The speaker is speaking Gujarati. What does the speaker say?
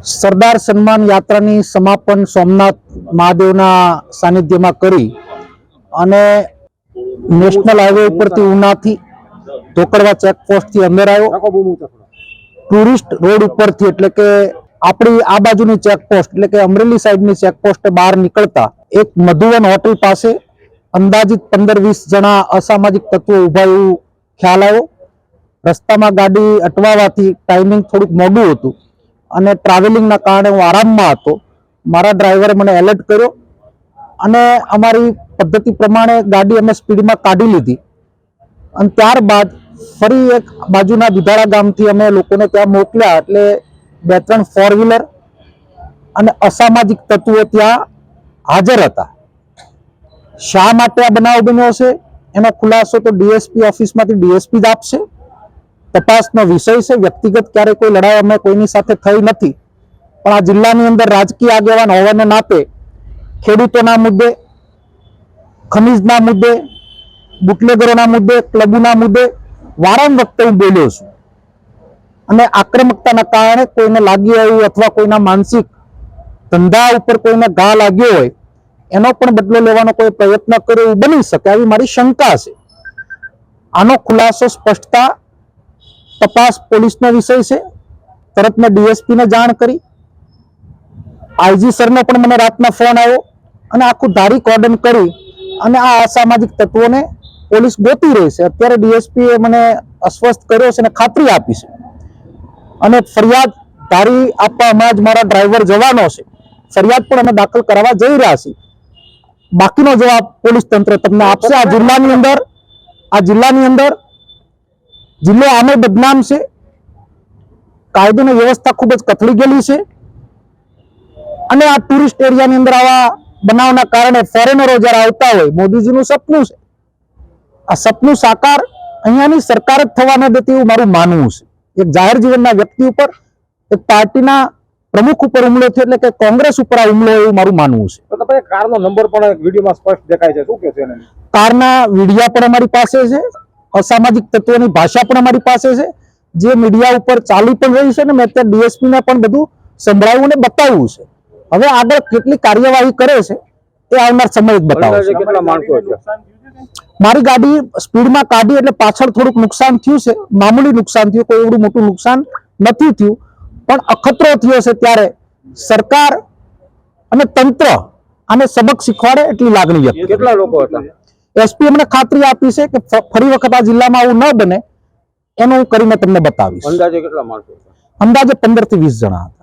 સરદાર સન્માન યાત્રાની સમાપન સોમનાથ મહાદેવના સાનિધ્યમાં કરી અને નેશનલ હાઈવે ઉપરથી ઉનાથી ધોકડવા ચેકપોસ્ટથી અંદર આવ્યો। ટુરિસ્ટ રોડ ઉપરથી એટલે કે આપણી આ બાજુની ચેકપોસ્ટ એટલે કે અમરેલી સાઈડની ચેકપોસ્ટ બહાર નીકળતા એક મધુવન હોટલ પાસે અંદાજિત 15-20 જણા અસામાજિક તત્વો ઉભા એવું ખ્યાલ આવ્યો। રસ્તામાં ગાડી અટવાવાથી ટાઈમિંગ થોડુંક મોડું હતું અને ટ્રાવેલિંગના કારણે હું આરામમાં હતો। મારા ડ્રાઈવરે મને એલર્ટ કર્યો અને અમારી પદ્ધતિ પ્રમાણે ગાડી અમે સ્પીડમાં કાઢી લીધી અને ત્યારબાદ ફરી એક બાજુના દુધાળા ગામથી અમે લોકોને ત્યાં મોકલ્યા। એટલે 2-3 ફોર વ્હીલર અને અસામાજિક તત્વો ત્યાં હાજર હતા। શા માટે આ બનાવ બન્યો છે એનો ખુલાસો તો ડીએસપી ઓફિસમાંથી ડીએસપી જ આપશે। તપાસનો વિષય છે। વ્યક્તિગત ક્યારે કોઈ લડાઈ અમે કોઈની સાથે થઈ નથી, પણ આ જિલ્લાની અંદર રાજકીય આગેવાન હોવાને નાતે ખેડૂતોના મુદ્દે, ખનીજના મુદ્દે, બુટલેગરોના મુદ્દે, ક્લબોના મુદ્દે વારંવાર વખતે હું બોલ્યો છું અને આક્રમકતાના કારણે કોઈને લાગી આવ્યું અથવા કોઈના માનસિક ધંધા ઉપર કોઈને ઘા લાગ્યો હોય એનો પણ બદલો લેવાનો કોઈ પ્રયત્ન કર્યો એવું બની શકે આવી મારી શંકા છે। આનો ખુલાસો સ્પષ્ટતા તપાસ પોલીસનો વિષય છે। તરત મેં ડીએસપીને જાણ કરી। આઈજી સરનો પણ મને રાતના ફોન આવ્યો અને આખું ધારી કોર્ડન કરી અને આ અસામાજિક તત્વોને પોલીસ ગોતી રહી છે। અત્યારે ડીએસપીએ મને અસ્વસ્થ કર્યો છે અને ખાતરી આપી છે અને ફરિયાદ ધારી આપવા હમણાં જ મારા ડ્રાઈવર જવાનો છે। ફરિયાદ પણ અમે દાખલ કરાવવા જઈ રહ્યા છીએ। બાકીનો જવાબ પોલીસ તંત્ર તમને આપશે। આ જિલ્લાની અંદર જિલ્લો આમે બદનામ છે। કાયદોની વ્યવસ્થા ખૂબ જ કથળી ગયેલી છે અને આ ટુરિસ્ટ એરિયાની અંદર આવા બનાવના કારણે ફોરેનરો જ્યારે આવતા હોય, મોદીજીનું સપનું છે, આ સપનું સાકાર અહીંયાની સરકાર જ થવા ન દેતી એવું મારું માનવું છે। એક જાહેર જીવનના વ્યક્તિ ઉપર, એક પાર્ટીના પ્રમુખ ઉપર હુમલો થયો એટલે કે કોંગ્રેસ ઉપર આ હુમલો એવું મારું માનવું છે। કારનો નંબર પણ વિડીયોમાં સ્પષ્ટ દેખાય છે, શું કે છે? કારના વિડીયા પણ અમારી પાસે છે, અસામાજિક તત્વોની ભાષા પણ અમારી પાસે છે, જે મીડિયા ઉપર ચાલી પણ રહી છે ને મેં અત્યારે ડીએસપીને પણ બધું સંભળાવ્યું ને બતાવ્યું છે। હવે આગળ કેટલી કાર્યવાહી કરે છે એ આવનાર સમય જ બતાવશે। મારી ગાડી સ્પીડમાં કાઢી એટલે પાછળ થોડુંક નુકસાન થયું છે, મામૂલી નુકસાન થયું, કોઈ એવડું મોટું નુકસાન નથી થયું, પણ અખતરો થયો છે ત્યારે સરકાર અને તંત્ર આને સબક શીખવાડે એટલી લાગણી વ્યક્ત। કેટલા લોકો હતા? એસપી અમને ખાતરી આપી છે કે ફરી વખત આ જિલ્લામાં આવું ન બને એનું હું કરીને તમને બતાવીશ। અંદાજે કેટલા માણસો? અંદાજે 15 થી 20 જણા હતા।